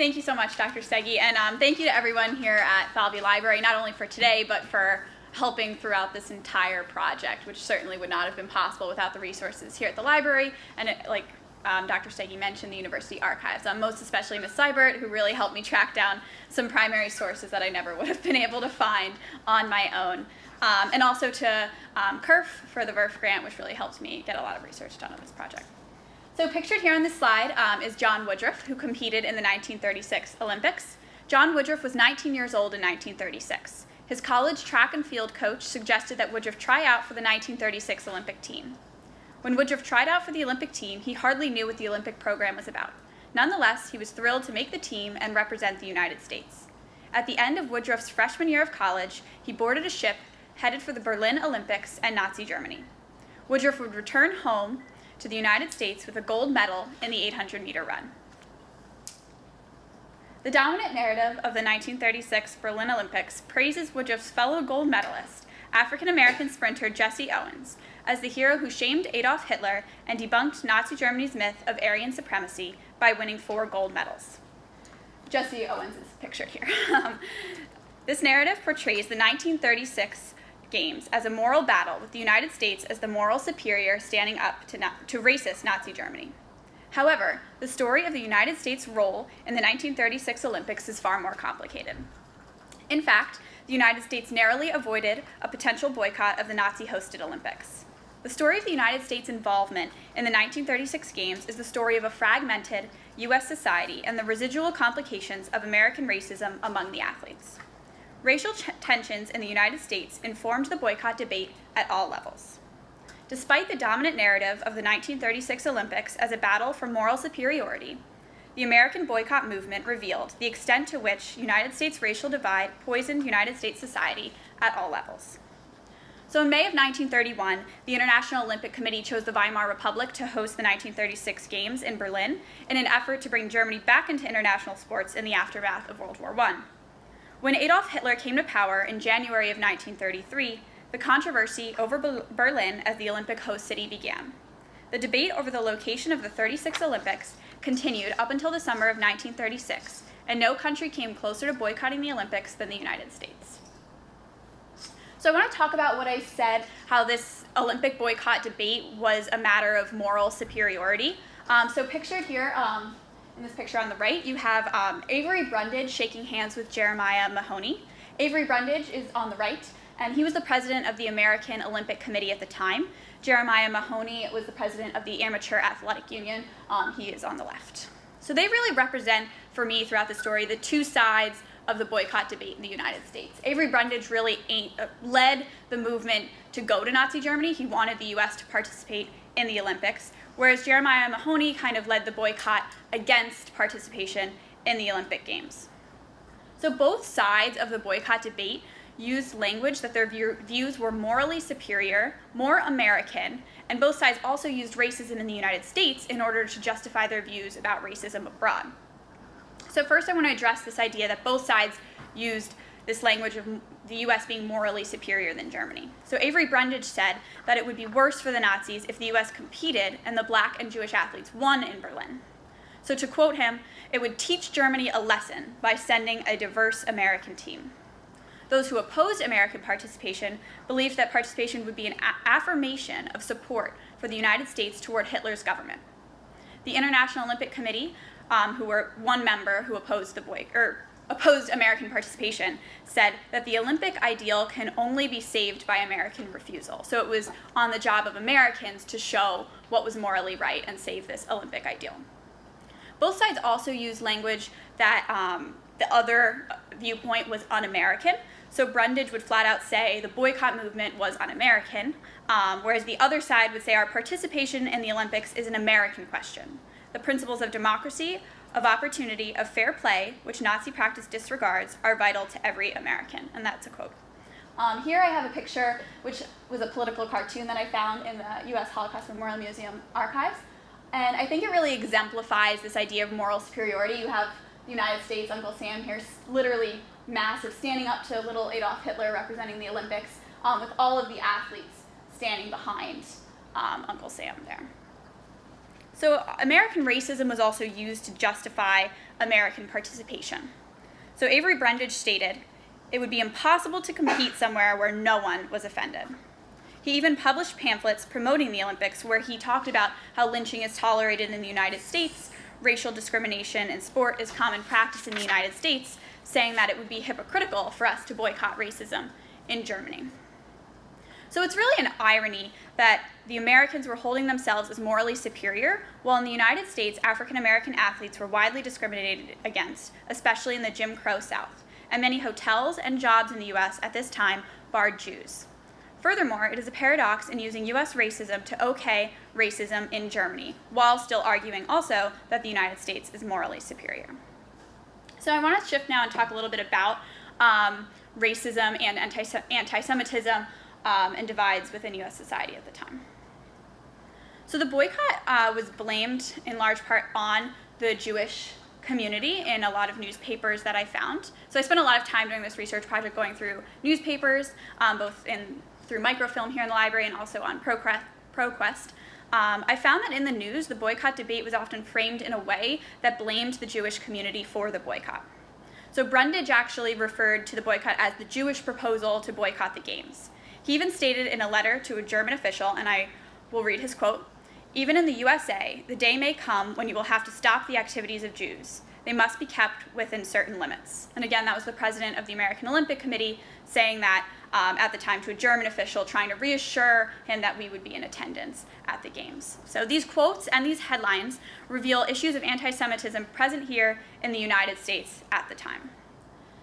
Thank you so much, Dr. Steggy, and thank you to everyone here at Falvey Library, not only for today, but for helping throughout this entire project, which certainly would not have been possible without the resources here at the library, and like Dr. Steggy mentioned, the University Archives. Most especially Ms. Seibert, who really helped me track down some primary sources that I never would have been able to find on my own. And also to KERF for the VERF grant, which really helped me get a lot of research done on this project. So pictured here on this slide is John Woodruff, who competed in the 1936 Olympics. John Woodruff was 19 years old in 1936. His college track and field coach suggested that Woodruff try out for the 1936 Olympic team. When Woodruff tried out for the Olympic team, he hardly knew what the Olympic program was about. Nonetheless, he was thrilled to make the team and represent the United States. At the end of Woodruff's freshman year of college, he boarded a ship headed for the Berlin Olympics and Nazi Germany. Woodruff would return home to the United States with a gold medal in the 800-meter run. The dominant narrative of the 1936 Berlin Olympics praises Woodruff's fellow gold medalist, African-American sprinter Jesse Owens, as the hero who shamed Adolf Hitler and debunked Nazi Germany's myth of Aryan supremacy by winning 4 gold medals. Jesse Owens is pictured here. This narrative portrays the 1936 Games as a moral battle, with the United States as the moral superior standing up to racist Nazi Germany. However, the story of the United States' role in the 1936 Olympics is far more complicated. In fact, the United States narrowly avoided a potential boycott of the Nazi-hosted Olympics. The story of the United States' involvement in the 1936 Games is the story of a fragmented U.S. society and the residual complications of American racism among the athletes. Racial tensions in the United States informed the boycott debate at all levels. Despite the dominant narrative of the 1936 Olympics as a battle for moral superiority, the American boycott movement revealed the extent to which United States racial divide poisoned United States society at all levels. So in May of 1931, the International Olympic Committee chose the Weimar Republic to host the 1936 Games in Berlin in an effort to bring Germany back into international sports in the aftermath of World War I. When Adolf Hitler came to power in January of 1933, the controversy over Berlin as the Olympic host city began. The debate over the location of the 36 Olympics continued up until the summer of 1936, and no country came closer to boycotting the Olympics than the United States. So I want to talk about what I said, how this Olympic boycott debate was a matter of moral superiority. So pictured here, in this picture on the right, you have Avery Brundage shaking hands with Jeremiah Mahoney. Avery Brundage is on the right, and he was the president of the American Olympic Committee at the time. Jeremiah Mahoney was the president of the Amateur Athletic Union. He is on the left. So they really represent, for me, throughout the story, the two sides of the boycott debate in the United States. Avery Brundage really led the movement to go to Nazi Germany. He wanted the U.S. to participate in the Olympics, whereas Jeremiah Mahoney kind of led the boycott against participation in the Olympic Games. So both sides of the boycott debate used language that their views were morally superior, more American, and both sides also used racism in the United States in order to justify their views about racism abroad. So first I want to address this idea that both sides used this language of the U.S. being morally superior than Germany. So Avery Brundage said that it would be worse for the Nazis if the U.S. competed and the black and Jewish athletes won in Berlin. So to quote him, it would teach Germany a lesson by sending a diverse American team. Those who opposed American participation believed that participation would be an affirmation of support for the United States toward Hitler's government. The International Olympic Committee, who were one member who opposed American participation, said that the Olympic ideal can only be saved by American refusal. So it was on the job of Americans to show what was morally right and save this Olympic ideal. Both sides also used language that the other viewpoint was un-American. So Brundage would flat out say the boycott movement was un-American, whereas the other side would say our participation in the Olympics is an American question. The principles of democracy, of opportunity, of fair play, which Nazi practice disregards, are vital to every American. And that's a quote. Here I have a picture, which was a political cartoon that I found in the U.S. Holocaust Memorial Museum archives. And I think it really exemplifies this idea of moral superiority. You have the United States, Uncle Sam here, literally massive, standing up to little Adolf Hitler representing the Olympics, with all of the athletes standing behind Uncle Sam there. So American racism was also used to justify American participation. So Avery Brundage stated, "It would be impossible to compete somewhere where no one was offended." He even published pamphlets promoting the Olympics where he talked about how lynching is tolerated in the United States, racial discrimination in sport is common practice in the United States, saying that it would be hypocritical for us to boycott racism in Germany. So it's really an irony that the Americans were holding themselves as morally superior, while in the United States, African American athletes were widely discriminated against, especially in the Jim Crow South, and many hotels and jobs in the US at this time barred Jews. Furthermore, it is a paradox in using US racism to okay racism in Germany, while still arguing also that the United States is morally superior. So I want to shift now and talk a little bit about racism and anti-Semitism and divides within US society at the time. So the boycott was blamed in large part on the Jewish community in a lot of newspapers that I found. So I spent a lot of time during this research project going through newspapers, both through microfilm here in the library and also on ProQuest. I found that in the news, the boycott debate was often framed in a way that blamed the Jewish community for the boycott. So Brundage actually referred to the boycott as the Jewish proposal to boycott the games. He even stated in a letter to a German official, and I will read his quote, "Even in the USA, the day may come when you will have to stop the activities of Jews. They must be kept within certain limits." And again, that was the president of the American Olympic Committee saying that at the time to a German official, trying to reassure him that we would be in attendance at the games. So these quotes and these headlines reveal issues of anti-Semitism present here in the United States at the time.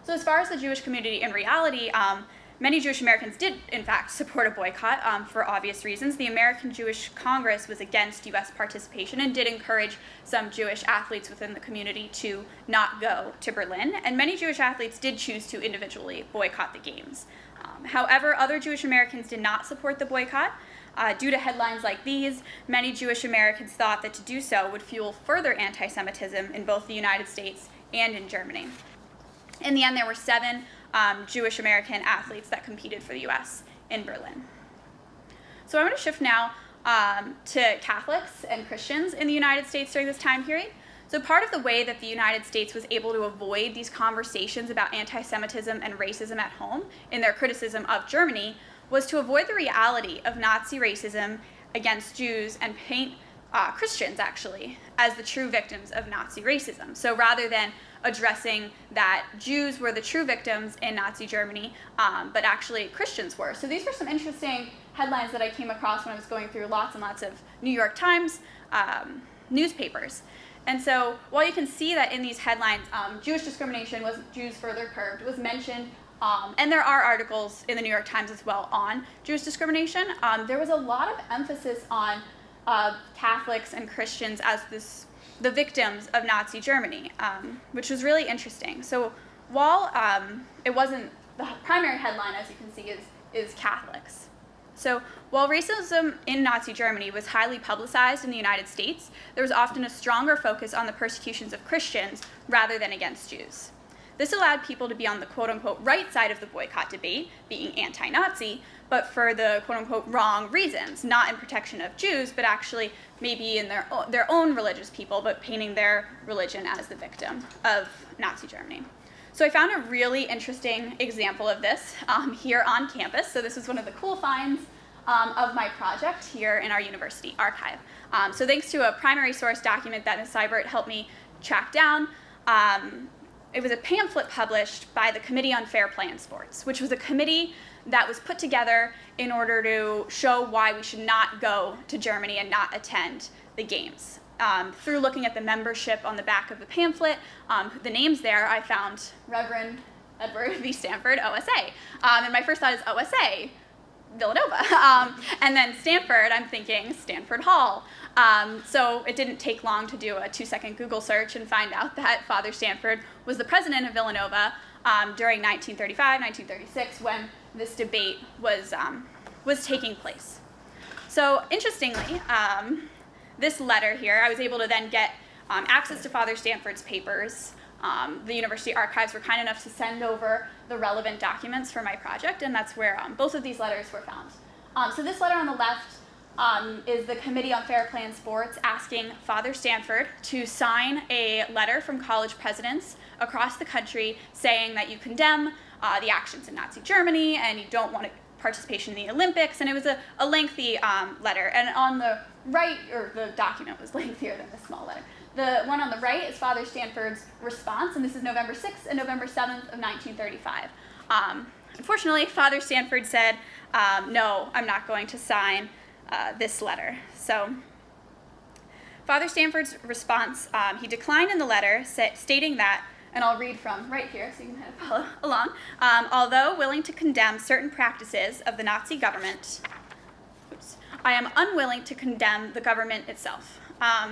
So as far as the Jewish community in reality, many Jewish Americans did, in fact, support a boycott for obvious reasons. The American Jewish Congress was against U.S. participation and did encourage some Jewish athletes within the community to not go to Berlin, and many Jewish athletes did choose to individually boycott the games. However, other Jewish Americans did not support the boycott. Due to headlines like these, many Jewish Americans thought that to do so would fuel further anti-Semitism in both the United States and in Germany. In the end, there were 7 Jewish American athletes that competed for the U.S. in Berlin. So I want to shift now to Catholics and Christians in the United States during this time period. So part of the way that the United States was able to avoid these conversations about anti-Semitism and racism at home in their criticism of Germany was to avoid the reality of Nazi racism against Jews and paint Christians, actually, as the true victims of Nazi racism. So rather than addressing that Jews were the true victims in Nazi Germany, but actually Christians were. So these were some interesting headlines that I came across when I was going through lots and lots of New York Times newspapers. And so while you can see that in these headlines, Jewish discrimination was Jews further curbed was mentioned, and there are articles in the New York Times as well on Jewish discrimination, there was a lot of emphasis on Catholics and Christians as the victims of Nazi Germany, which was really interesting. So while it wasn't the primary headline, as you can see, is Catholics. So while racism in Nazi Germany was highly publicized in the United States, there was often a stronger focus on the persecutions of Christians rather than against Jews. This allowed people to be on the quote-unquote right side of the boycott debate, being anti-Nazi, but for the quote-unquote wrong reasons, not in protection of Jews, but actually maybe in their own religious people, but painting their religion as the victim of Nazi Germany. So I found a really interesting example of this here on campus. So this is one of the cool finds of my project here in our university archive. So thanks to a primary source document that Ms. Seibert helped me track down, it was a pamphlet published by the Committee on Fair Play in Sports, which was a committee that was put together in order to show why we should not go to Germany and not attend the games. Through looking at the membership on the back of the pamphlet, the names there, I found Reverend Edward V. Stanford, OSA. And my first thought is OSA, Villanova. And then Stanford, I'm thinking Stanford Hall. So it didn't take long to do a 2-second Google search and find out that Father Stanford was the president of Villanova during 1935, 1936, when this debate was taking place. So interestingly, this letter here, I was able to then get access to Father Stanford's papers. The university archives were kind enough to send over the relevant documents for my project, and that's where both of these letters were found. So this letter on the left is the Committee on Fair Play in Sports asking Father Stanford to sign a letter from college presidents across the country saying that you condemn the actions in Nazi Germany and you don't want participation in the Olympics. And it was a lengthy letter. And on the right, or the document was lengthier than the small letter. The one on the right is Father Stanford's response, and this is November 6th and November 7th of 1935. Unfortunately, Father Stanford said, no, I'm not going to sign this letter. So Father Stanford's response, he declined in the letter, stating that, and I'll read from right here so you can kind of follow along, although willing to condemn certain practices of the Nazi government, I am unwilling to condemn the government itself.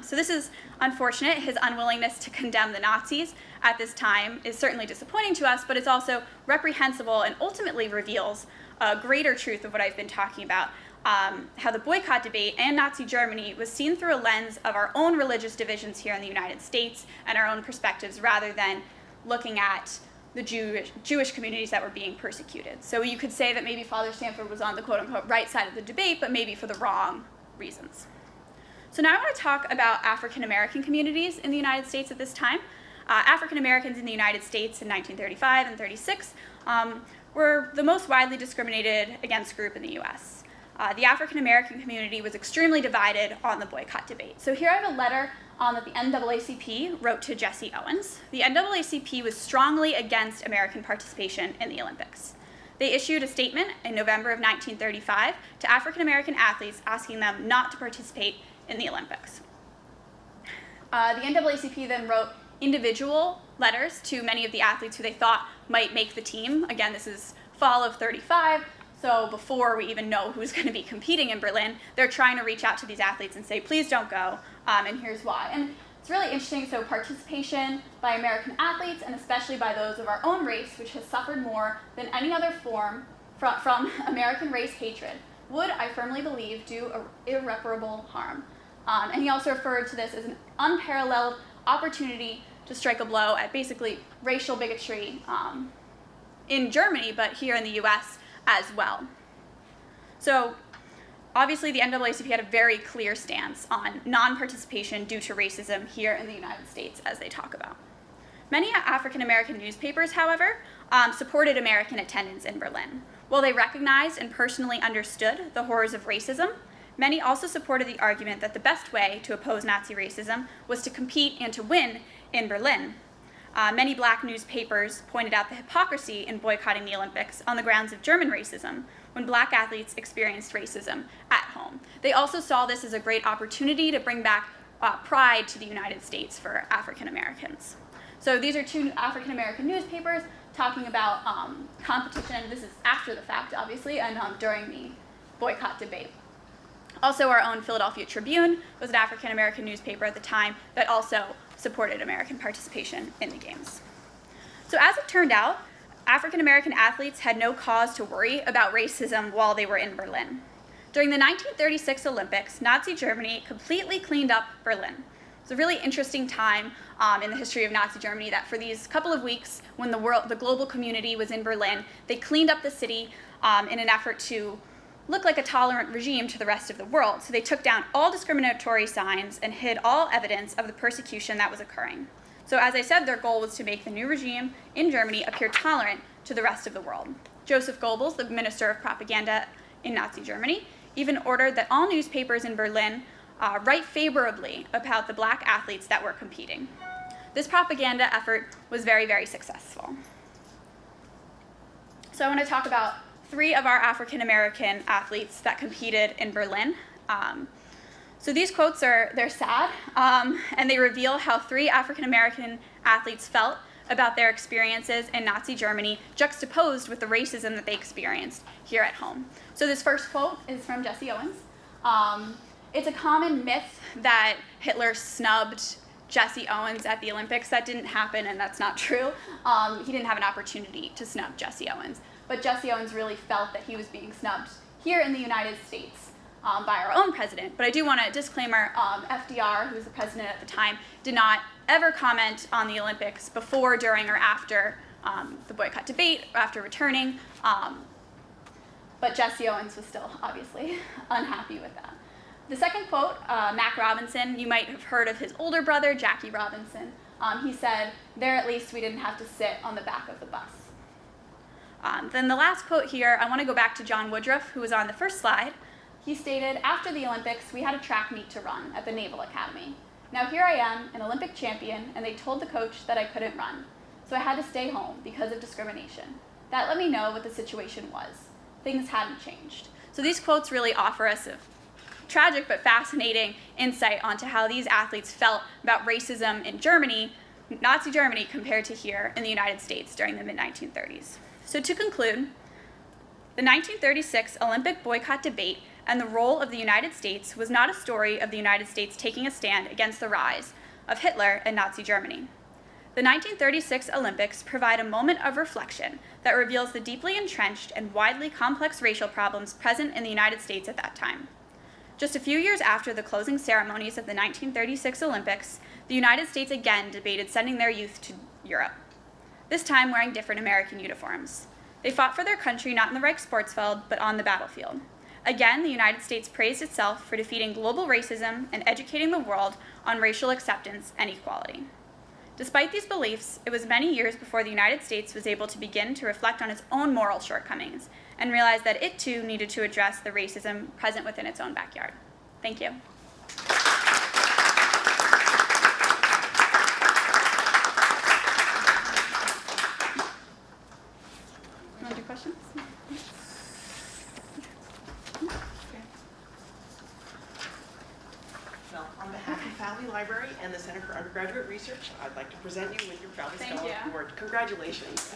So this is unfortunate. His unwillingness to condemn the Nazis at this time is certainly disappointing to us, but it's also reprehensible and ultimately reveals a greater truth of what I've been talking about, how the boycott debate and Nazi Germany was seen through a lens of our own religious divisions here in the United States and our own perspectives rather than looking at the Jewish communities that were being persecuted. So you could say that maybe Father Stanford was on the quote-unquote right side of the debate, but maybe for the wrong reasons. So now I want to talk about African American communities in the United States at this time. African Americans in the United States in 1935 and 36 were the most widely discriminated against group in the U.S. The African American community was extremely divided on the boycott debate. So here I have a letter that the NAACP wrote to Jesse Owens. The NAACP was strongly against American participation in the Olympics. They issued a statement in November of 1935 to African American athletes asking them not to participate in the Olympics. The NAACP then wrote individual letters to many of the athletes who they thought might make the team. Again, this is fall of 35, so before we even know who's going to be competing in Berlin, they're trying to reach out to these athletes and say, please don't go, and here's why. And it's really interesting, so participation by American athletes, and especially by those of our own race, which has suffered more than any other form from American race hatred, would, I firmly believe, do irreparable harm. And he also referred to this as an unparalleled opportunity to strike a blow at basically racial bigotry in Germany, but here in the US as well. So obviously the NAACP had a very clear stance on non-participation due to racism here in the United States, as they talk about. Many African American newspapers, however, supported American attendance in Berlin. While they recognized and personally understood the horrors of racism, many also supported the argument that the best way to oppose Nazi racism was to compete and to win in Berlin. Many black newspapers pointed out the hypocrisy in boycotting the Olympics on the grounds of German racism when black athletes experienced racism at home. They also saw this as a great opportunity to bring back pride to the United States for African Americans. So these are two African American newspapers talking about competition. This is after the fact, obviously, and during the boycott debate. Also, our own Philadelphia Tribune was an African American newspaper at the time that also supported American participation in the games. So as it turned out, African American athletes had no cause to worry about racism while they were in Berlin. During the 1936 Olympics, Nazi Germany completely cleaned up Berlin. It's a really interesting time in the history of Nazi Germany that for these couple of weeks when the global community was in Berlin, they cleaned up the city in an effort to look like a tolerant regime to the rest of the world. So they took down all discriminatory signs and hid all evidence of the persecution that was occurring. So as I said, their goal was to make the new regime in Germany appear tolerant to the rest of the world. Joseph Goebbels, the minister of propaganda in Nazi Germany, even ordered that all newspapers in Berlin write favorably about the black athletes that were competing. This propaganda effort was very, very successful. So I want to talk about 3 of our African American athletes that competed in Berlin. So these quotes they're sad, and they reveal how 3 African American athletes felt about their experiences in Nazi Germany, juxtaposed with the racism that they experienced here at home. So this first quote is from Jesse Owens. It's a common myth that Hitler snubbed Jesse Owens at the Olympics. That didn't happen, and that's not true. He didn't have an opportunity to snub Jesse Owens. But Jesse Owens really felt that he was being snubbed here in the United States by our own president. But I do want to disclaimer, FDR, who was the president at the time, did not ever comment on the Olympics before, during, or after the boycott debate, after returning. But Jesse Owens was still obviously unhappy with that. The second quote, Mac Robinson, you might have heard of his older brother, Jackie Robinson. He said, "There at least we didn't have to sit on the back of the bus." Then the last quote here, I want to go back to John Woodruff, who was on the first slide. He stated, "After the Olympics, we had a track meet to run at the Naval Academy. Now here I am, an Olympic champion, and they told the coach that I couldn't run. So I had to stay home because of discrimination. That let me know what the situation was. Things hadn't changed." So these quotes really offer us a tragic but fascinating insight onto how these athletes felt about racism in Germany, Nazi Germany, compared to here in the United States during the mid-1930s. So to conclude, the 1936 Olympic boycott debate and the role of the United States was not a story of the United States taking a stand against the rise of Hitler and Nazi Germany. The 1936 Olympics provide a moment of reflection that reveals the deeply entrenched and widely complex racial problems present in the United States at that time. Just a few years after the closing ceremonies of the 1936 Olympics, the United States again debated sending their youth to Europe, this time wearing different American uniforms. They fought for their country not in the Reichssportsfeld, but on the battlefield. Again, the United States praised itself for defeating global racism and educating the world on racial acceptance and equality. Despite these beliefs, it was many years before the United States was able to begin to reflect on its own moral shortcomings and realize that it too needed to address the racism present within its own backyard. Thank you. Want to do questions? Well, on behalf of Falvey Library and the Center for Undergraduate Research, I'd like to present you with your Falvey Scholar Award. Congratulations.